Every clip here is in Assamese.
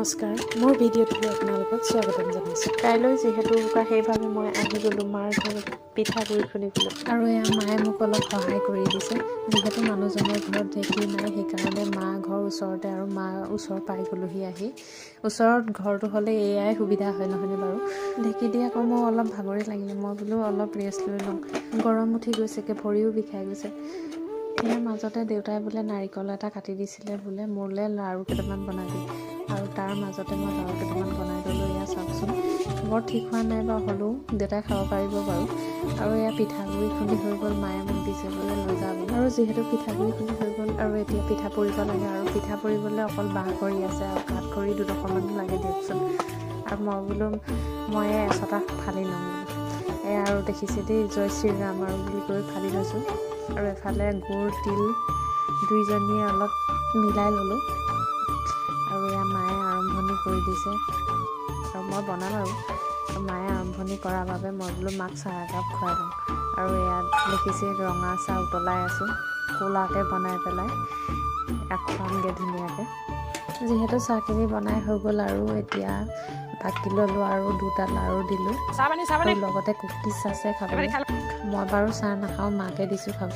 নমস্কাৰ, মোৰ ভিডিঅ'টোলৈ আপোনালোকক স্বাগতম জনাইছোঁ। কাইলৈ যিহেতু উৰুকা, সেইভাৱে মই আহি গ'লোঁ মাৰ ঘৰত পিঠাগুড়ি খুন্দিবলৈ। আৰু এয়া মায়ে মোক অলপ সহায় কৰি দিছে। যিহেতু মানুহজনৰ ঘৰত ঢেঁকী নাই, সেইকাৰণে মা ঘৰ ওচৰতে আৰু মা ওচৰ পাই গ'লোহি আহি। ওচৰত ঘৰটো হ'লে এয়াই সুবিধা হয়, নহয়নে বাৰু? ঢেঁকী দি আকৌ মোৰ অলপ ভাগৰি লাগিলে, মই বোলো অলপ ৰেষ্ট লৈ লওঁ। গৰম উঠি গৈছেগৈ, ভৰিও বিষাই গৈছে। ইয়াৰ মাজতে দেউতাই বোলে নাৰিকল এটা কাটি দিছিলে, বোলে মোলৈ লাড়ু কেইটামান বনাবি। আৰু তাৰ মাজতে মই লাড়ু কেইটামান বনাই ল'লোঁ। এয়া চাওকচোন, বৰ ঠিক হোৱা নাই বাৰু, হ'লেও দেউতাই খাব পাৰিব বাৰু। আৰু এয়া পিঠাগুড়ি খুন্দি হৈ গ'ল, মায়ে মোক দিছে বোলে লৈ যা বুলি। আৰু যিহেতু পিঠাগুড়ি খুন্দি হৈ গ'ল, আৰু এতিয়া পিঠা পুৰিব লাগে। আৰু পিঠা পুৰিবলৈ অকল বাঁহ খৰি আছে, আৰু কাঠ খৰি দুডোখৰমান লাগে দিয়কচোন। আৰু মই বোলো মই এচটা ফালি লওঁ বোলো। এয়া আৰু দেখিছে দেই, জয় শ্ৰীৰাম আৰু বুলি কৈ ফালি লৈছোঁ। আৰু এফালে গুড় তিল দুইজনীয়ে অলপ মিলাই ল'লোঁ। আৰু এয়া মায়ে আৰম্ভণি কৰি দিছে, আৰু মই বনাম আৰু মায়ে আৰম্ভণি কৰাৰ বাবে মই বোলো মাক চাহ একাপ খুৱাই লওঁ। আৰু এয়া দেখিছে ৰঙা চাহ উতলাই আছোঁ, ক'লাকৈ বনাই পেলাই খুৱামগৈ ধুনীয়াকৈ। যিহেতু চাহখিনি বনাই হৈ গ'ল, আৰু এতিয়া বাকি ল'লোঁ আৰু দুটা লাড়ু দিলোঁ, আৰু লগতে কুকিজ আছে খাবলৈ। মই বাৰু চাহ নাখাওঁ, মাকে দিছোঁ খাব।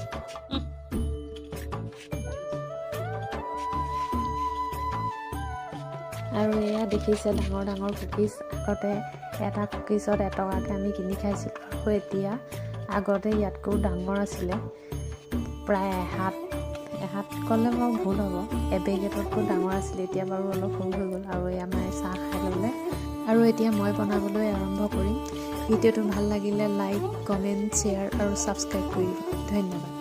আৰু এয়া দেখিছে ডাঙৰ ডাঙৰ কুকিজ। আগতে এটা কুকিজত এটকাকৈ আমি কিনি খাইছিলোঁ, আৰু এতিয়া আগতে ইয়াতকৈও ডাঙৰ আছিলে, প্ৰায় এহাত ক'লে বাৰু ভুল হ'ব, এবেগেটতকৈ ডাঙৰ আছিলে। এতিয়া বাৰু অলপ সৰু হৈ গ'ল। আৰু এয়া মায়ে চাহ খাই ল'লে, আৰু এতিয়া মই বনাবলৈ আৰম্ভ কৰিম। ভিডিঅ'টো ভাল লাগিলে লাইক, কমেণ্ট, শ্বেয়াৰ আৰু ছাবস্ক্ৰাইব কৰি দিব। ধন্যবাদ।